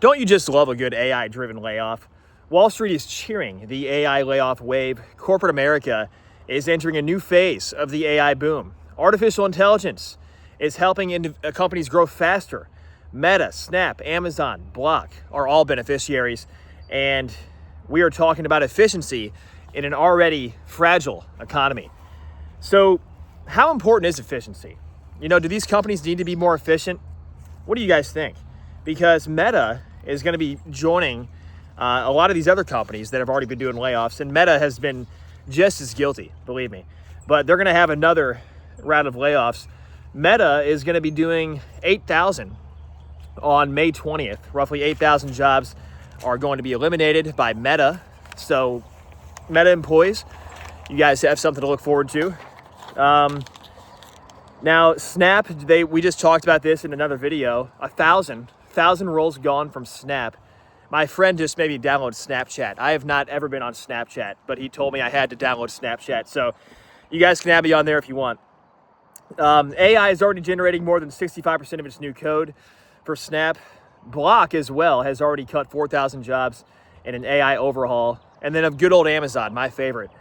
Don't you just love a good AI-driven layoff? Wall Street is cheering the AI layoff wave. Corporate America is entering a new phase of the AI boom. Artificial intelligence is helping companies grow faster. Meta, Snap, Amazon, Block are all beneficiaries. And we are talking about efficiency in an already fragile economy. So how important is efficiency? Do these companies need to be more efficient? What do you guys think? Because Meta is going to be joining a lot of these other companies that have already been doing layoffs, and Meta has been just as guilty, believe me. But they're going to have another round of layoffs. Meta is going to be doing 8,000 on May 20th. Roughly 8,000 jobs are going to be eliminated by Meta. So Meta employees, you guys have something to look forward to. Now, Snap, we just talked about this in another video. 1,000 roles gone from Snap. My friend just made me download Snapchat. I have not ever been on Snapchat, but he told me I had to download Snapchat. So you guys can have me on there if you want. AI is already generating more than 65% of its new code for Snap. Block as well has already cut 4,000 jobs in an AI overhaul. And then of good old Amazon, my favorite,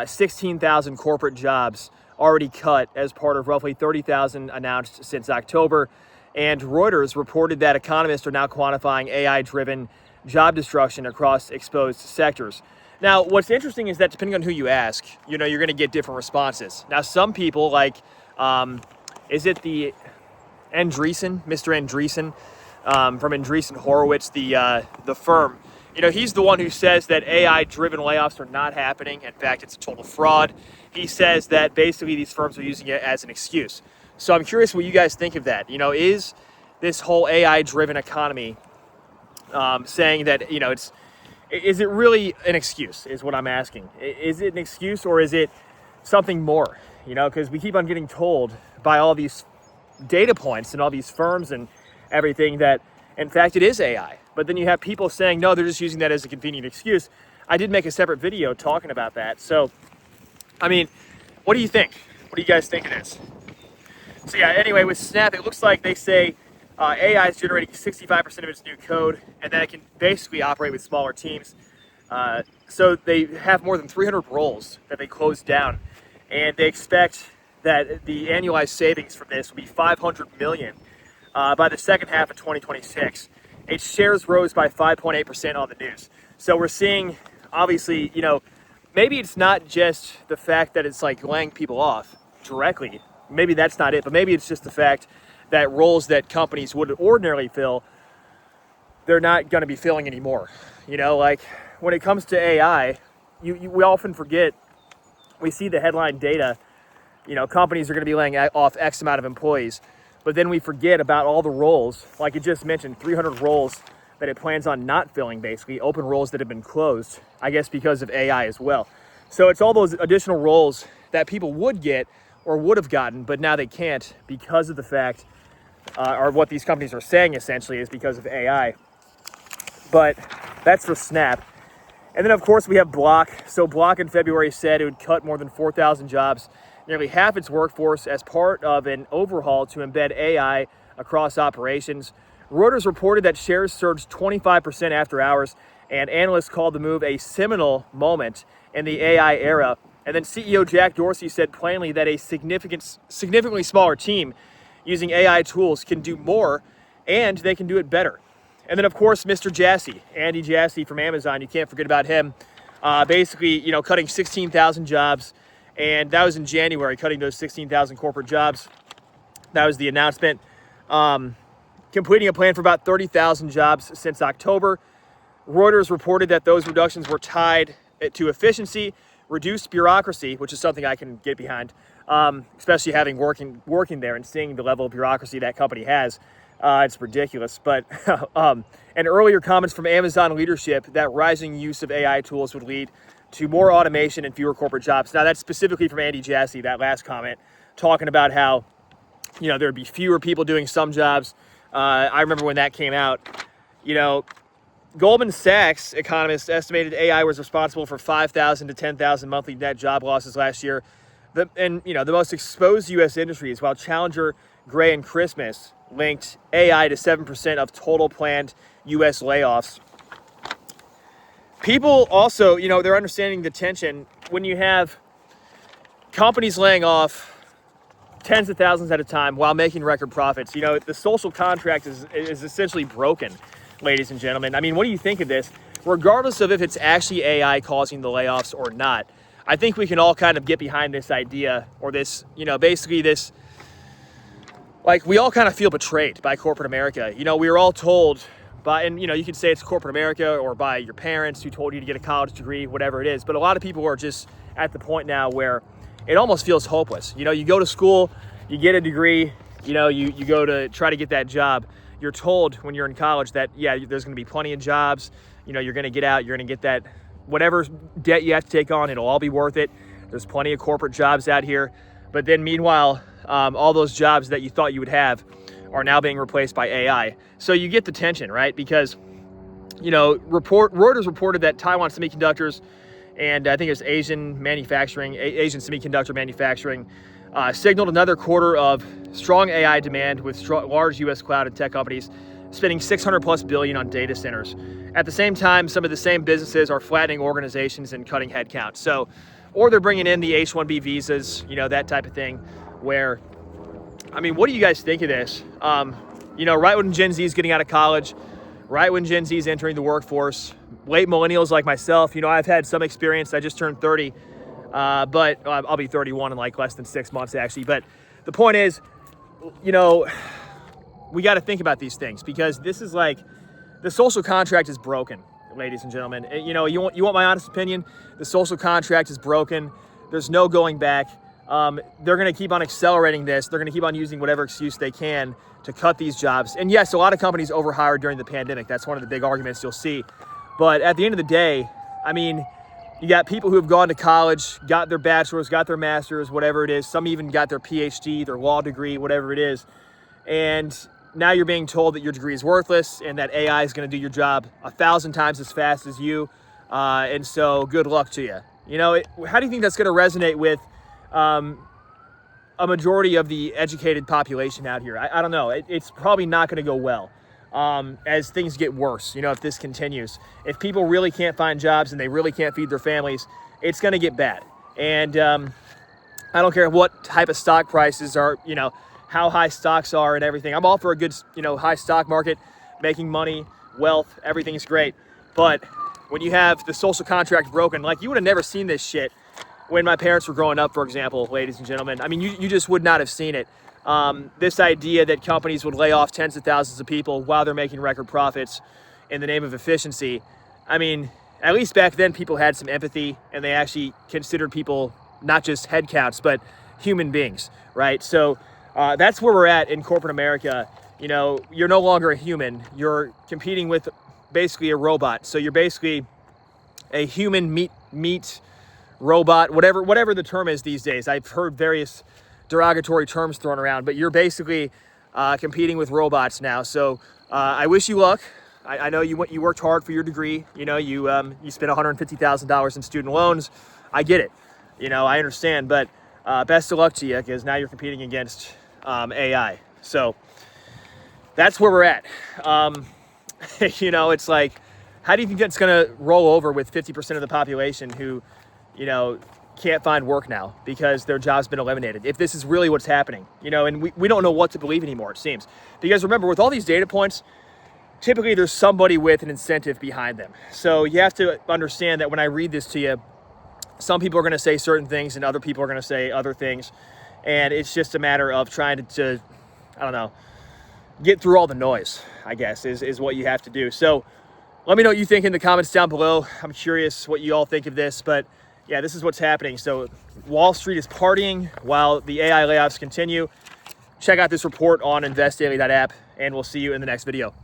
16,000 corporate jobs already cut as part of roughly 30,000 announced since October. And Reuters reported that economists are now quantifying AI-driven job destruction across exposed sectors. Now, what's interesting is that depending on who you ask, you're going to get different responses. Now, some people like, is it the Andreessen, Mr. Andreessen, from Andreessen Horowitz, the firm? He's the one who says that AI-driven layoffs are not happening. In fact, it's a total fraud. He says that basically these firms are using it as an excuse. So I'm curious what you guys think of that. Is this whole AI-driven economy saying that, is it really an excuse is what I'm asking. Is it an excuse or is it something more? Because we keep on getting told by all these data points and all these firms and everything that, in fact, it is AI. But then you have people saying, no, they're just using that as a convenient excuse. I did make a separate video talking about that. So, what do you think? What do you guys think of this? So yeah, anyway, with Snap, it looks like they say AI is generating 65% of its new code, and that it can basically operate with smaller teams. So they have more than 300 roles that they closed down, and they expect that the annualized savings from this will be $500 million by the second half of 2026. Its shares rose by 5.8% on the news. So we're seeing, obviously, maybe it's not just the fact that it's like laying people off directly. Maybe that's not it, but maybe it's just the fact that roles that companies would ordinarily fill, they're not going to be filling anymore. Like when it comes to AI, we often forget, we see the headline data, companies are going to be laying off X amount of employees, but then we forget about all the roles, like it just mentioned, 300 roles that it plans on not filling, basically, open roles that have been closed, I guess because of AI as well. So it's all those additional roles that people would get or would have gotten, but now they can't because of the fact, or what these companies are saying essentially is because of AI. But that's for Snap. And then of course we have Block. So Block in February said it would cut more than 4,000 jobs, nearly half its workforce, as part of an overhaul to embed AI across operations. Reuters reported that shares surged 25% after hours, and analysts called the move a seminal moment in the AI era. And then CEO Jack Dorsey said plainly that a significantly smaller team using AI tools can do more, and they can do it better. And then, of course, Mr. Jassy, Andy Jassy from Amazon, you can't forget about him. Basically, cutting 16,000 jobs, and that was in January, cutting those 16,000 corporate jobs. That was the announcement. Completing a plan for about 30,000 jobs since October. Reuters reported that those reductions were tied to efficiency, reduced bureaucracy, which is something I can get behind, especially having working there and seeing the level of bureaucracy that company has. It's ridiculous. But and earlier comments from Amazon leadership that rising use of AI tools would lead to more automation and fewer corporate jobs. Now that's specifically from Andy Jassy, that last comment, talking about how there'd be fewer people doing some jobs. I remember when that came out. Goldman Sachs economists estimated AI was responsible for 5,000 to 10,000 monthly net job losses last year. The most exposed U.S. industries, while Challenger, Gray, and Christmas linked AI to 7% of total planned US layoffs. People also, they're understanding the tension when you have companies laying off tens of thousands at a time while making record profits. The social contract is essentially broken, ladies and gentlemen. I mean, what do you think of this? Regardless of if it's actually AI causing the layoffs or not, I think we can all kind of get behind this idea, or this, basically this, like, we all kind of feel betrayed by corporate America. We were all told by, and you could say it's corporate America or by your parents who told you to get a college degree, whatever it is. But a lot of people are just at the point now where it almost feels hopeless. You go to school, you get a degree, you go to try to get that job. You're told when you're in college that, yeah, there's going to be plenty of jobs. You're going to get out, you're going to get that, whatever debt you have to take on, it'll all be worth it. There's plenty of corporate jobs out here. But then meanwhile, all those jobs that you thought you would have are now being replaced by AI. So you get the tension, right? Because, Reuters reported that Taiwan Semiconductors and I think it's Asian semiconductor manufacturing signaled another quarter of strong AI demand, with large US cloud and tech companies spending $600+ billion on data centers. At the same time, some of the same businesses are flattening organizations and cutting headcount. So, or they're bringing in the H-1B visas, that type of thing, where, I mean, what do you guys think of this? Right when Gen Z is getting out of college, right when Gen Z is entering the workforce, late millennials like myself, I've had some experience. I just turned 30, but I'll be 31 in like less than 6 months, actually. But the point is, we got to think about these things, because this is like, the social contract is broken, ladies and gentlemen. You want my honest opinion? The social contract is broken. There's no going back. They're going to keep on accelerating this. They're going to keep on using whatever excuse they can to cut these jobs. And yes, a lot of companies overhired during the pandemic. That's one of the big arguments you'll see. But at the end of the day, I mean, you got people who have gone to college, got their bachelor's, got their master's, whatever it is. Some even got their PhD, their law degree, whatever it is. And now you're being told that your degree is worthless and that AI is going to do your job 1,000 times as fast as you. And so good luck to you. How do you think that's going to resonate with a majority of the educated population out here? I don't know. It's probably not going to go well as things get worse, if this continues. If people really can't find jobs and they really can't feed their families, it's going to get bad. And I don't care what type of stock prices are, how high stocks are and everything. I'm all for a good, high stock market, making money, wealth, everything's great. But when you have the social contract broken, like, you would have never seen this shit when my parents were growing up, for example, ladies and gentlemen. I mean, you just would not have seen it. This idea that companies would lay off tens of thousands of people while they're making record profits in the name of efficiency. I mean, at least back then, people had some empathy, and they actually considered people not just head counts, but human beings, right? So that's where we're at in corporate America. You're no longer a human. You're competing with basically a robot. So you're basically a human meat robot, whatever the term is these days. I've heard various derogatory terms thrown around, but you're basically competing with robots now. So I wish you luck. I know you worked hard for your degree. You spent $150,000 in student loans. I get it. I understand, but best of luck to you, because now you're competing against AI. So that's where we're at. It's like, how do you think that's going to roll over with 50% of the population who, can't find work now because their job's been eliminated? If this is really what's happening, and we don't know what to believe anymore, it seems. Because remember, with all these data points, typically there's somebody with an incentive behind them. So you have to understand that when I read this to you, some people are going to say certain things and other people are going to say other things. And it's just a matter of trying to I don't know, get through all the noise, I guess, is what you have to do. So let me know what you think in the comments down below. I'm curious what you all think of this, but yeah, this is what's happening. So Wall Street is partying while the AI layoffs continue. Check out this report on investdaily.app, and we'll see you in the next video.